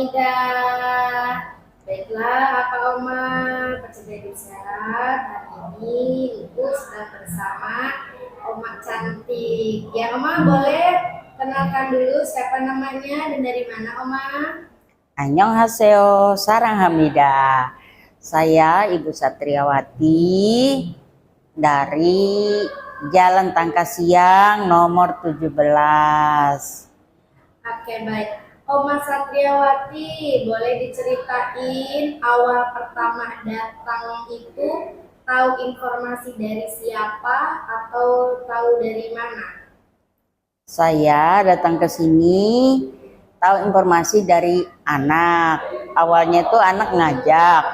Hamidah. Baiklah, apa Oma? Percaya sehat. Hari ini Ibu sedang bersama Oma cantik. Ya Oma, boleh kenalkan dulu siapa namanya dan dari mana Oma? Annyeonghaseyo, Sarang Hamidah. Saya Ibu Satriawati dari Jalan Tangkasiang nomor 17. Oke, baik. Oma Satriawati, boleh diceritain awal pertama datang itu tahu informasi dari siapa atau tahu dari mana? Saya datang ke sini tahu informasi dari anak. Awalnya tuh anak ngajak.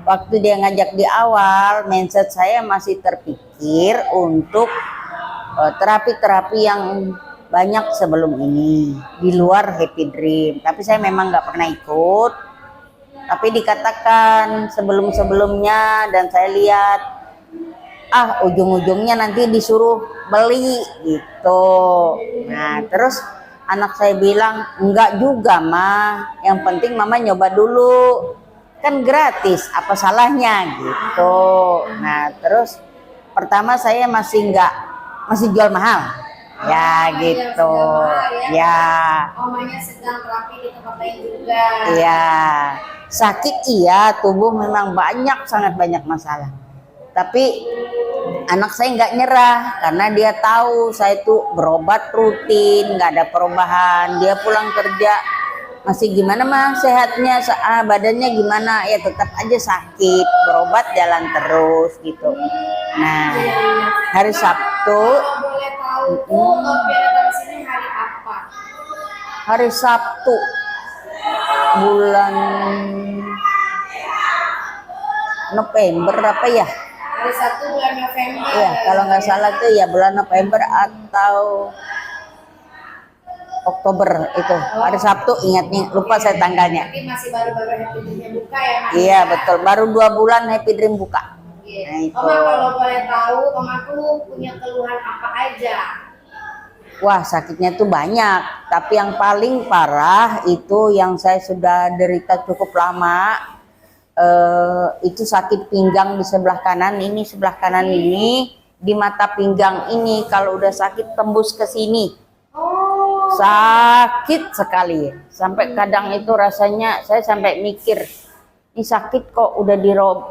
Waktu dia ngajak di awal, mindset saya masih terpikir untuk terapi-terapi yang banyak sebelum ini di luar Happy Dream, tapi saya memang nggak pernah ikut. Tapi dikatakan sebelum-sebelumnya dan saya lihat ujung-ujungnya nanti disuruh beli gitu. Nah terus anak saya bilang enggak juga mah, yang penting mama nyoba dulu, kan gratis, apa salahnya gitu. Nah terus pertama saya masih jual mahal ya gitu ya. Omanya sedang terapi di tempat lain juga. Iya, sakit iya, tubuh memang sangat banyak masalah. Tapi anak saya nggak nyerah karena dia tahu saya tuh berobat rutin, nggak ada perubahan. Dia pulang kerja masih gimana mah sehatnya, badannya gimana, ya tetap aja sakit, berobat jalan terus gitu. Nah hari Sabtu, boleh tahu datang ke sini hari apa? hari Sabtu bulan November apa ya? Hari Sabtu bulan November. Iya, kalau nggak salah tuh ya bulan November atau Oktober itu. Hari Sabtu, ingat nih, lupa saya tanggalnya. Tapi masih baru-baru Happy Dream buka ya, Mas? Iya, betul. Baru 2 bulan Happy Dream buka. Nah, itu. Oma kalau boleh tahu, Oma tuh punya keluhan apa aja? Wah, sakitnya tuh banyak. Tapi yang paling parah itu yang saya sudah derita cukup lama. Itu sakit pinggang di sebelah kanan ini, di mata pinggang ini. Kalau udah sakit tembus ke sini. Sakit sekali, sampai kadang itu rasanya saya sampai mikir, ini sakit kok udah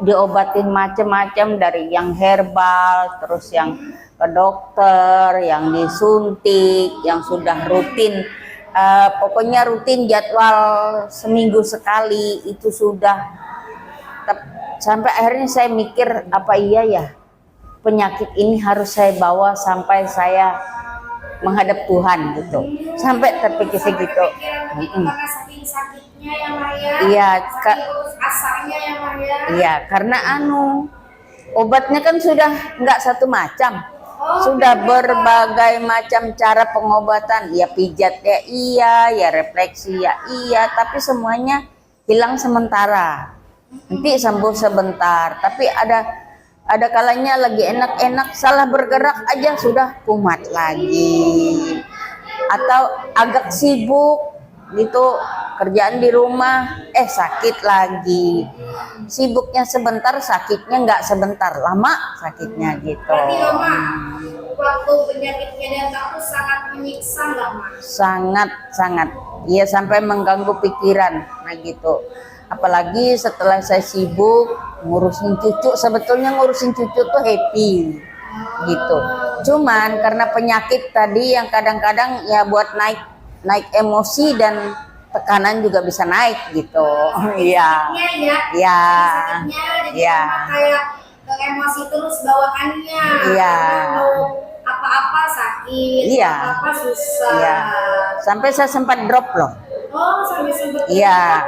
diobatin macem-macem, dari yang herbal, terus yang ke dokter, yang disuntik, yang sudah rutin, pokoknya rutin jadwal seminggu sekali itu sudah. Sampai akhirnya saya mikir, apa iya ya penyakit ini harus saya bawa sampai saya menghadap Tuhan gitu, sampai terpikir segitu. Karena saking sakitnya ya Maya. Iya, asanya ya Maya. Iya, karena obatnya kan sudah nggak satu macam, sudah berbagai macam cara pengobatan. Ya pijat ya iya, ya refleksi ya iya, tapi semuanya hilang sementara. Nanti sembuh sebentar, tapi ada kalanya lagi enak-enak, salah bergerak aja sudah kumat lagi, atau agak sibuk gitu, kerjaan di rumah sakit lagi, sibuknya sebentar, sakitnya nggak sebentar, lama sakitnya gitu. Berarti Oma, waktu penyakitnya datang tuh sangat menyiksa nggak Mas? Sangat ya, sampai mengganggu pikiran nah gitu. Apalagi setelah saya sibuk ngurusin cucu, sebetulnya ngurusin cucu tuh happy gitu. Cuman karena penyakit tadi yang kadang-kadang ya buat naik emosi dan tekanan juga bisa naik gitu. Iya. Iya. Iya. Kayak ke emosi terus bawaannya. Iya. Apa-apa sakit, iya. apa-apa susah. Iya. Sampai saya sempat drop loh. Oh, sampai sempat. Iya.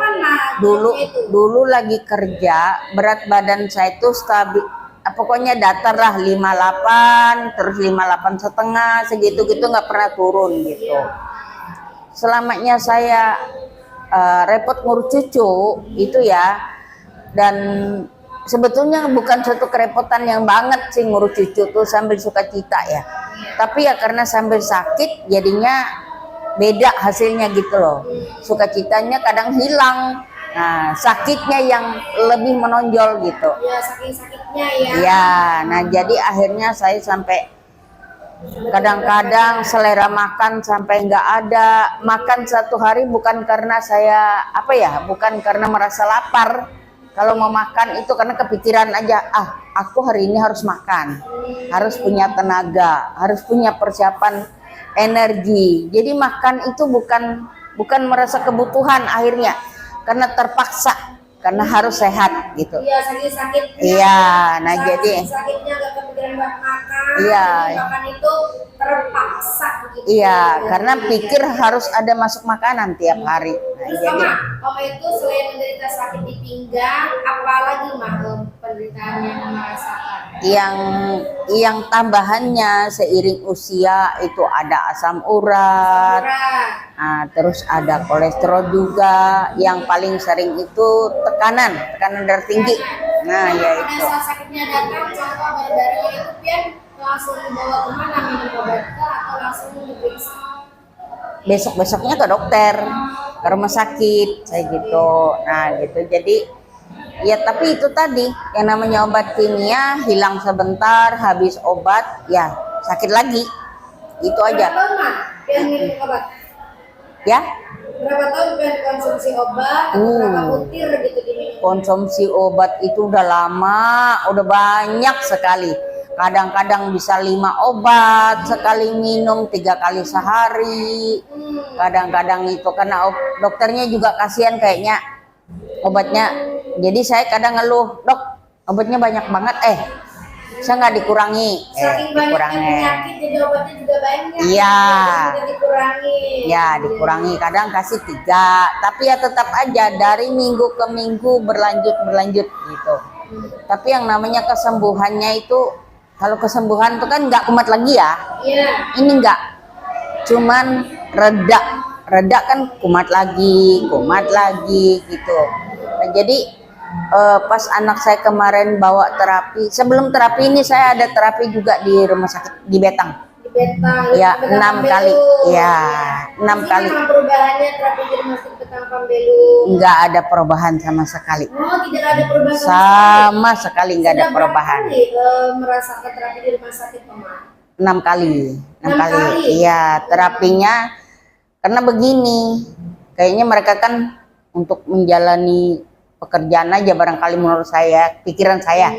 Dulu lagi kerja, berat badan saya itu stabil, pokoknya datar lah 58, terus 58,5, segitu-gitu nggak pernah turun gitu. Selamanya saya repot ngurus cucu itu ya, dan sebetulnya bukan suatu kerepotan yang banget sih ngurus cucu tuh sambil sukacita ya, tapi ya karena sambil sakit jadinya beda hasilnya gitu loh. Sukacitanya kadang hilang, nah sakitnya yang lebih menonjol gitu. Ya, saking sakitnya ya. Ya, nah jadi akhirnya saya sampai kadang-kadang selera makan sampai nggak ada. Makan satu hari bukan karena saya apa ya, bukan karena merasa lapar. Kalau mau makan itu karena kepikiran aja, aku hari ini harus makan, harus punya tenaga, harus punya persiapan energi. Jadi makan itu bukan merasa kebutuhan akhirnya, karena terpaksa, karena harus sehat gitu. Iya, saking sakitnya. Iya, nah jadi sakitnya gak kepikiran buat makan. iya. Jadi makan itu terpaksa gitu. Iya, karena pikir harus ada masuk makanan tiap hari. Nah, Terus jadi Oma itu selain menderita sakit di pinggang, apalagi penderitaan yang Oma rasakan? yang tambahannya seiring usia itu ada asam urat, nah, terus ada kolesterol juga. Yang paling sering itu tekanan darah tinggi. Nah, ya Pada itu. saat sakitnya datang, contoh baru-baru itu Pian langsung dibawa kemana, minum obat atau langsung diperiksa? Besok-besoknya ke dokter, ke rumah sakit, saya gitu. Nah, gitu. Jadi ya tapi itu tadi yang namanya obat kimia, hilang sebentar, habis obat ya sakit lagi. Itu aja. Berapa tahun Mak Pian minum obat? Ya, Berapa tahun Pian konsumsi obat? Berapa butir gitu diminum? konsumsi obat itu udah lama, udah banyak sekali. Kadang-kadang bisa 5 obat sekali minum, 3 kali sehari. Kadang-kadang itu karena dokternya juga kasihan kayaknya obatnya. Jadi saya kadang ngeluh, dok obatnya banyak banget, saya nggak dikurangi. Saking banyaknya penyakit jadi obatnya juga banyak. Iya. Jadi dikurangi. Ya dikurangi, kadang kasih 3, tapi ya tetap aja dari minggu ke minggu berlanjut gitu. Tapi yang namanya kesembuhannya itu, kalau kesembuhan itu kan nggak kumat lagi ya. Iya. Ini nggak, cuman reda kan kumat lagi gitu. Nah, jadi pas anak saya kemarin bawa terapi, sebelum terapi ini saya ada terapi juga di rumah sakit di Betang. Di Betang. Ya, 6 kali. Ya, 6 kali. Apa perubahannya terapi di rumah sakit Betang Pambelu? Nggak ada perubahan sama sekali. Oh, tidak ada perubahan Sama sekali nggak ada perubahan. Sudah berapa kali merasakan terapi di rumah sakit Oma? 6 kali. 6 kali. Iya, terapinya karena begini. Kayaknya mereka kan untuk menjalani pekerjaan aja barangkali menurut saya, pikiran saya.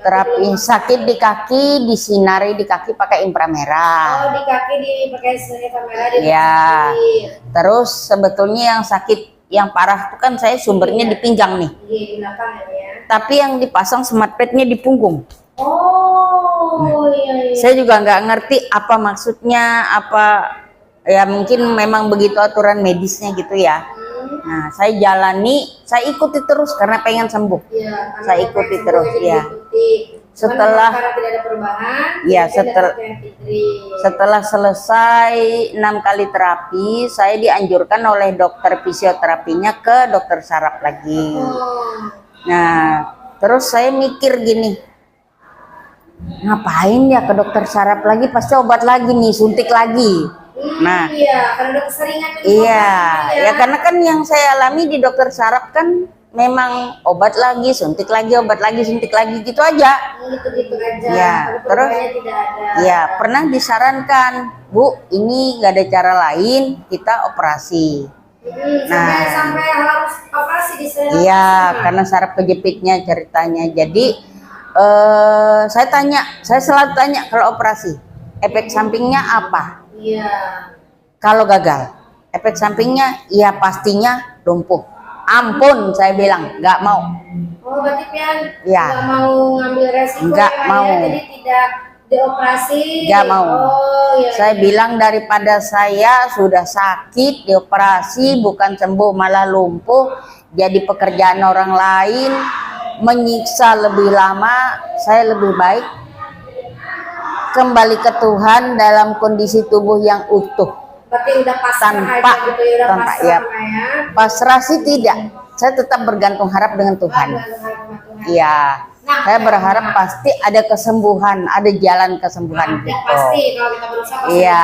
Terapi sakit di kaki, disinari di kaki pakai inframerah. Oh, di kaki dipakai inframerah di ya. Terus sebetulnya yang sakit yang parah itu kan saya sumbernya di pinggang nih. Di belakang ya. Tapi yang dipasang smart padnya di punggung. Oh, iya. Saya juga nggak ngerti apa maksudnya, apa ya mungkin memang begitu aturan medisnya gitu ya. Nah, saya jalani, saya ikuti terus karena pengen sembuh. Iya, saya ikuti terus ya. Setelah tidak ada perubahan, ya setelah selesai 6 kali terapi, saya dianjurkan oleh dokter fisioterapinya ke dokter saraf lagi. Nah, terus saya mikir gini, ngapain ya ke dokter saraf lagi, pasti obat lagi nih, suntik lagi. Nah, iya, karena udah keseringan. Iya, ya karena kan yang saya alami di dokter saraf kan memang obat lagi, suntik lagi, obat lagi, suntik lagi gitu aja. Gitu-gitu aja. Ya, terus tidak ada. Ya pernah disarankan, Bu, ini nggak ada cara lain, kita operasi. Sampai harus operasi di sana. Iya, karena saraf kejepitnya ceritanya. Jadi saya selalu tanya kalau operasi, efek sampingnya apa? Iya. Kalau gagal, efek sampingnya ya pastinya lumpuh. Ampun, saya bilang nggak mau. Oh, berarti Pian ya. Nggak mau ngambil resiko. Nggak mau. Ya, jadi tidak dioperasi. Nggak mau. Oh, iya. Saya bilang daripada saya sudah sakit dioperasi bukan sembuh malah lumpuh, jadi pekerjaan orang lain, menyiksa lebih lama, saya lebih baik kembali ke Tuhan dalam kondisi tubuh yang utuh. Berarti udah pasrah tanpa aja gitu ya, tanpa pasrah, ya pasrah sih tidak, saya tetap bergantung harap dengan Tuhan. Iya, saya berharap pasti ada kesembuhan, ada jalan kesembuhan gitu. Pasti kalau kita berusaha. Iya.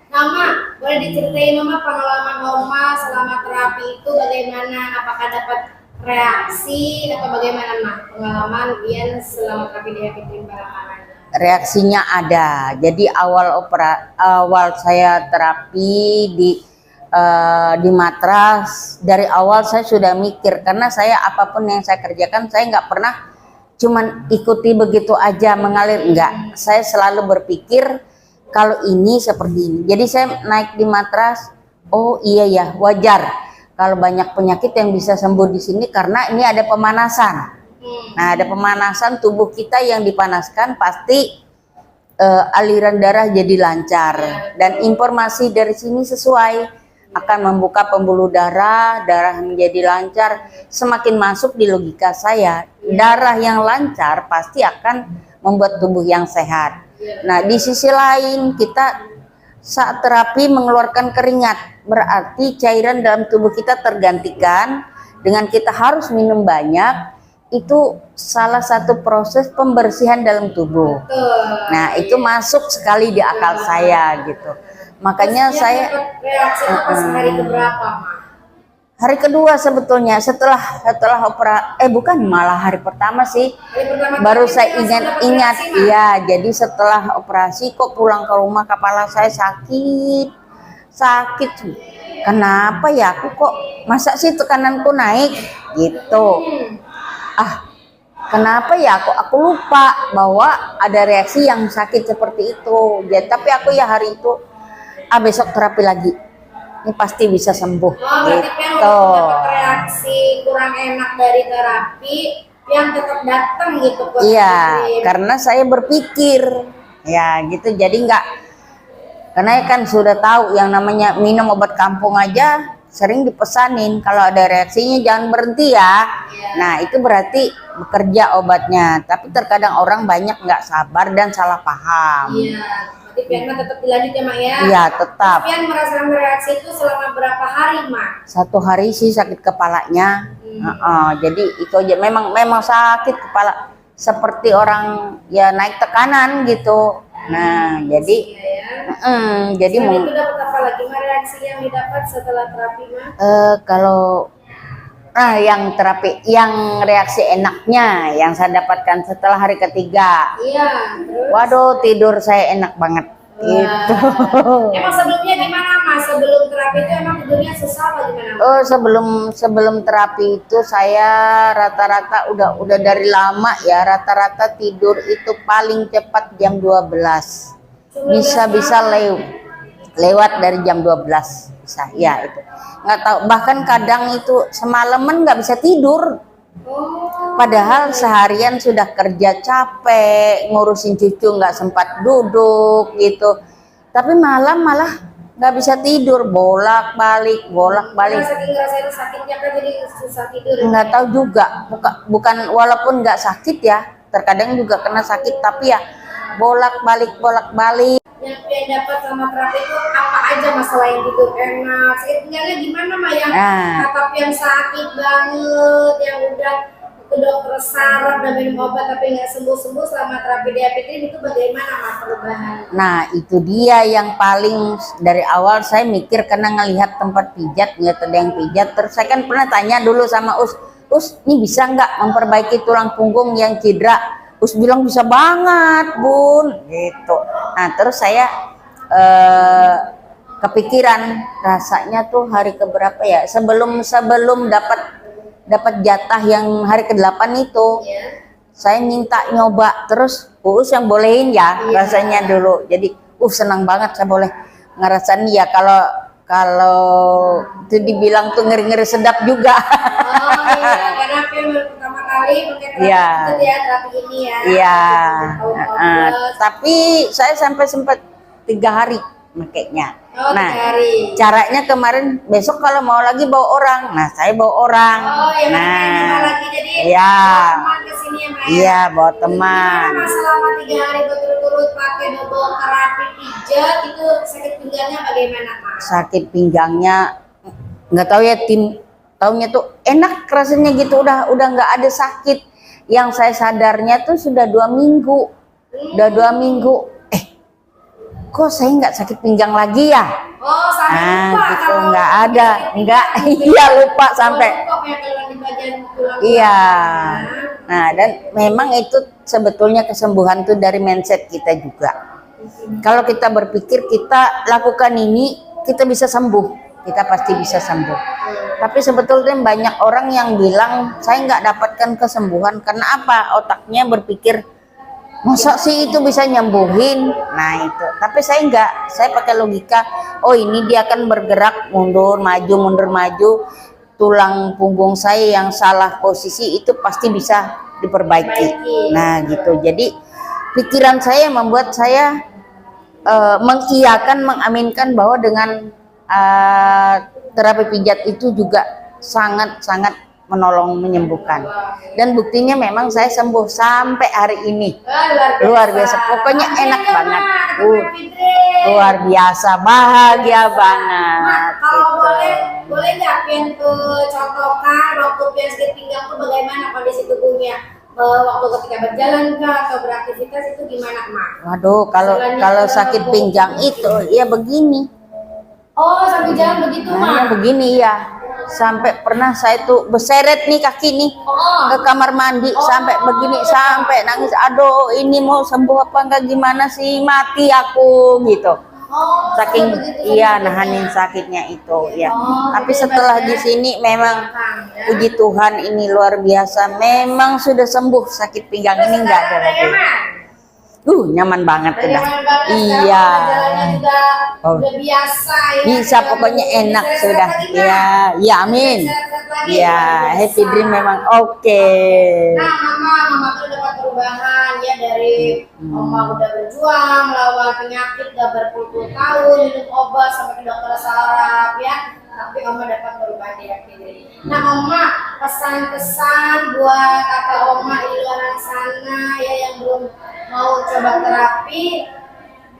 Mama, boleh diceritain Mama pengalaman Oma selama terapi itu bagaimana? Apakah dapat reaksi atau bagaimana Mah? Pengalaman Ian selama terapi di Happy Dream Balapan. Reaksinya ada. Jadi awal saya terapi di matras, dari awal saya sudah mikir, karena saya apapun yang saya kerjakan saya nggak pernah cuman ikuti begitu aja mengalir, enggak. Saya selalu berpikir kalau ini seperti ini. Jadi saya naik di matras, oh iya ya, wajar kalau banyak penyakit yang bisa sembuh di sini karena ini ada pemanasan. Nah, ada pemanasan tubuh kita yang dipanaskan, pasti aliran darah jadi lancar, dan informasi dari sini sesuai, akan membuka pembuluh darah, darah menjadi lancar. Semakin masuk di logika saya, darah yang lancar pasti akan membuat tubuh yang sehat. Nah, di sisi lain kita saat terapi mengeluarkan keringat, berarti cairan dalam tubuh kita tergantikan dengan kita harus minum banyak. Itu salah satu proses pembersihan dalam tubuh. Nah, itu masuk sekali di akal saya gitu. Makanya saya reaksi pas hari keberapa, Ma? hari kedua sebetulnya setelah bukan, malah hari pertama sih. Hari pertama Baru terapi saya langsung dapat ingat, reaksi, Ma? iya. Jadi setelah operasi kok pulang ke rumah kepala saya sakit. Kenapa ya, aku kok masa sih tekananku naik gitu. Kenapa ya aku lupa bahwa ada reaksi yang sakit seperti itu. Jadi, tapi aku ya hari itu besok terapi lagi. Ini pasti bisa sembuh. Oh, berarti Pian gitu. walaupun dapat reaksi kurang enak dari terapi, Pian tetap datang gitu ke Iya, Happy Dream. karena saya berpikir ya gitu. Jadi karena kan sudah tahu yang namanya minum obat kampung aja sering dipesanin kalau ada reaksinya jangan berhenti ya. Nah, itu berarti bekerja obatnya. Tapi terkadang orang banyak nggak sabar dan salah paham. Iya, berarti Pian mah tetap dilanjut ya, Mak ya? Iya, tetap. Pian merasakan reaksi itu selama berapa hari, Mak? 1 hari sih sakit kepalanya. Jadi itu aja, memang sakit kepala seperti orang ya naik tekanan gitu. Nah, jadi jadi Selain itu dapat apa lagi, Mak, reaksi yang didapat setelah terapi, Mak? kalau yang terapi, yang reaksi enaknya yang saya dapatkan setelah hari ketiga, Iya, terus? waduh, tidur saya enak banget. Gitu. Emang sebelumnya gimana, Mas? Sebelum terapi itu emang tidurnya susah apa gimana? Oh, sebelum terapi itu saya rata-rata udah dari lama ya, rata-rata tidur itu paling cepat jam 12. Bisa lewat dari jam 12 bisa. Ya, itu. Nggak tahu, bahkan kadang itu semalaman nggak bisa tidur. Padahal seharian sudah kerja capek, ngurusin cucu nggak sempat duduk gitu. Tapi malam malah nggak bisa tidur, bolak-balik. Saking ngerasain sakitnya kan jadi susah tidur. Nggak tahu juga, bukan walaupun nggak sakit ya, terkadang juga kena sakit, tapi ya bolak-balik. Yang Pian dapat sama terapi itu apa aja, masalah yang tidur enak, sakit pinggangnya gimana, Mak? Yang kata Pian sakit banget, yang udah ke dokter saraf dan minum obat tapi nggak sembuh-sembuh selama terapi di Happy Dream, itu bagaimana, Mak, perubahan? Nah, itu dia yang paling dari awal saya mikir, karena ngelihat tempat pijat, ngelihat ada yang pijat. Terus saya kan pernah tanya dulu sama Us, ini bisa nggak memperbaiki tulang punggung yang cedera? Us bilang bisa banget, Bun, gitu. Nah, terus saya kepikiran, rasanya tuh hari keberapa ya, sebelum dapat jatah yang hari ke-8 itu, saya minta nyoba, terus Us yang bolehin ya rasanya dulu. Jadi senang banget saya boleh ngerasain ya. Kalau itu dibilang tuh ngeri-ngeri sedap juga. Oh iya, karena Pian baru pertama kali pakai terapi itu ya, terapi ini ya. Iya. Tapi saya sampai sempat 3 hari makainya. Oh, nah, 3 hari. Caranya kemarin, besok kalau mau lagi bawa orang. Nah, saya bawa orang. Oh, ya, nah, lagi jadi iya. bawa teman ke sini ya, Mak? Iya, bawa teman. Gimana, Mas, selama 3 hari berturut-turut pakai double terapi pijat itu sakit pinggangnya bagaimana, Mak? Sakit pinggangnya nggak tahu ya, taunya tuh enak rasanya gitu, udah nggak ada sakit. Yang saya sadarnya tuh sudah 2 minggu. Udah 2 minggu. kok saya nggak sakit pinggang lagi ya? Oh, sampai Nah, lupa gitu kalau nggak ada, sakit nggak, pinggang. iya lupa sampai. Lupa kayak keluar di bagian tulang. Iya. Nah, dan memang itu sebetulnya kesembuhan tuh dari mindset kita juga. Kalau kita berpikir kita lakukan ini, kita bisa sembuh, kita pasti bisa sembuh. Tapi sebetulnya banyak orang yang bilang saya nggak dapatkan kesembuhan karena apa? Otaknya berpikir masa sih itu bisa nyembuhin. Nah itu, tapi saya nggak, saya pakai logika, oh ini dia akan bergerak mundur maju, tulang punggung saya yang salah posisi itu pasti bisa diperbaiki. Nah gitu, jadi pikiran saya membuat saya mengiyakan, mengaminkan bahwa dengan terapi pijat itu juga sangat-sangat menolong, menyembuhkan. Dan buktinya memang saya sembuh sampai hari ini. Luar biasa, pokoknya enak banget. Luar biasa, bahagia banget. Kalau Gitu. boleh nggak Pian contohkan waktu Pian sakit pinggang tuh bagaimana kondisi tubuhnya? Waktu ketika berjalan kah atau beraktivitas itu gimana, Mak? Waduh, kalau sakit pinggang itu ya begini. Oh, sambil jalan begitu, Nah, Mak? begini ya. Sampai pernah saya tuh berseret nih kaki nih Oh. ke kamar mandi sampai begini, sampai nangis. Aduh, ini mau sembuh apa enggak, gimana sih, mati aku gitu. Oh, Saking begitu, iya begitu. nahanin sakitnya itu ya. Oh, Tapi jadi setelah ibaratnya di sini memang ya. puji Tuhan ini luar biasa. Memang sudah sembuh sakit pinggang ini, enggak ada lagi. Nyaman banget udah. Iya. Oh. Udah biasa ya. Bisa, pokoknya enak sudah. Ya, ya amin. Ya, happy dream memang oke. Nah, mama tuh dapat perubahan ya dari mama udah berjuang melawan penyakit udah berpuluh-puluh tahun minum obat sampai ke dokter saraf ya. Tapi Oma dapat perubahan di happy dream. Nah, Oma pesan-pesan buat kakak Oma di luar sana ya yang belum mau coba terapi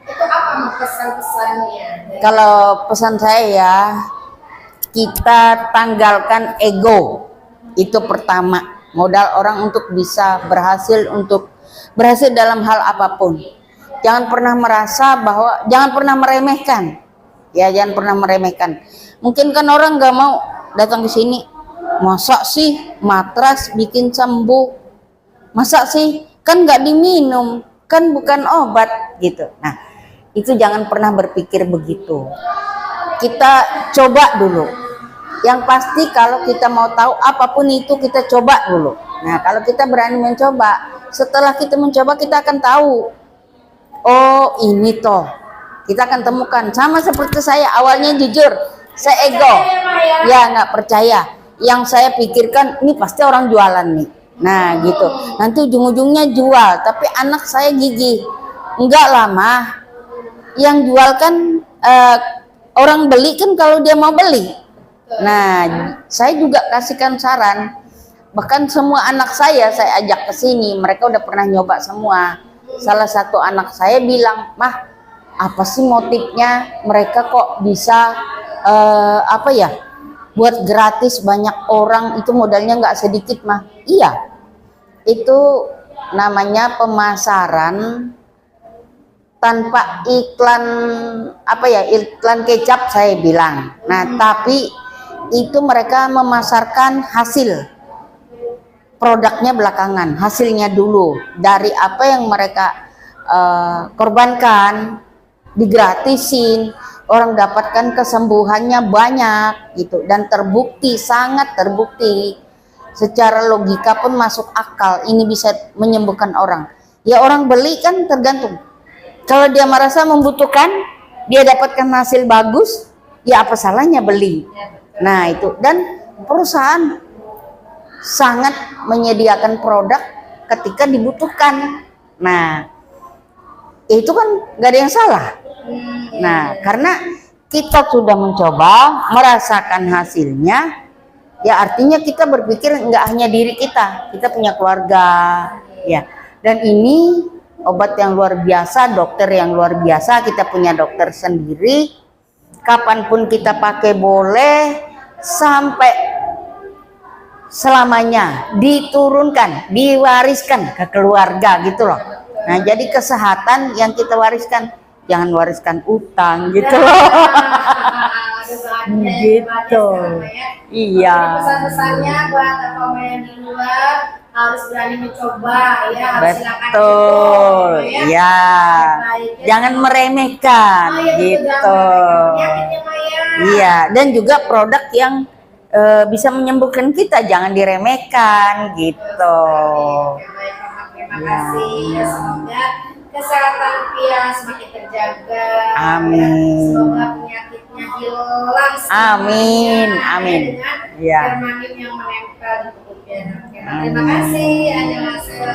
itu apa Mak pesan-pesannya? Kalau pesan saya ya, kita tanggalkan ego. Itu pertama, modal orang untuk bisa berhasil dalam hal apapun. Jangan pernah merasa bahwa, jangan pernah meremehkan. Ya, jangan pernah meremehkan. Mungkin kan orang nggak mau datang ke sini. Masa sih matras bikin sembuh? Masa sih kan nggak diminum, kan bukan obat gitu. Nah, itu jangan pernah berpikir begitu. Kita coba dulu. Yang pasti kalau kita mau tahu apapun itu kita coba dulu. Nah, kalau kita berani mencoba, setelah kita mencoba kita akan tahu. Oh, ini toh. Kita akan temukan. Sama seperti saya, awalnya jujur, saya ego. Ya, nggak percaya. Yang saya pikirkan, ini pasti orang jualan nih. Nah, gitu. Nanti ujung-ujungnya jual, tapi anak saya gigih. Enggak lama. Yang jual kan orang beli kan kalau dia mau beli. Nah, saya juga kasihkan saran. Bahkan semua anak saya ajak ke sini, mereka udah pernah nyoba semua. Salah satu anak saya bilang, "Mah, apa sih motifnya mereka kok bisa buat gratis banyak orang, itu modalnya nggak sedikit, Mah." Iya, itu namanya pemasaran tanpa iklan iklan kecap saya bilang. Nah, tapi itu mereka memasarkan hasil produknya belakangan, hasilnya dulu dari apa yang mereka korbankan, digratisin, orang dapatkan kesembuhannya banyak gitu, dan terbukti, sangat terbukti secara logika pun masuk akal ini bisa menyembuhkan orang. Ya, orang beli kan tergantung. Kalau dia merasa membutuhkan, dia dapatkan hasil bagus, ya apa salahnya beli. Nah, itu. Dan perusahaan sangat menyediakan produk ketika dibutuhkan. Nah, itu kan gak ada yang salah. Nah, karena kita sudah mencoba, merasakan hasilnya, ya artinya kita berpikir nggak hanya diri kita punya keluarga, ya. Dan ini obat yang luar biasa, dokter yang luar biasa, kita punya dokter sendiri. Kapanpun kita pakai boleh, sampai selamanya diturunkan, diwariskan ke keluarga gitu loh. Nah, jadi kesehatan yang kita wariskan jangan wariskan utang gitu. Gitu. Iya. Pesan-pesannya buat Oma yang di luar harus berani mencoba ya, harus silakan Betul. coba, ya. Ya. Baik, ya. Jangan meremehkan Oh, iya, betul, gitu. jangan meremehkan penyakitnya, Maya. Iya, dan juga produk yang bisa menyembuhkan kita jangan diremehkan gitu. Oke, baik, Oma. Terima kasih. Ya, semoga kesehatan Pia semakin terjaga. Amin. Ya. Semoga penyakitnya hilang. Amin, semuanya, amin. Dengan Ya. Hermanim yang menempel di tubuh Pia. Oke, terima kasih. Annyeonghaseyo.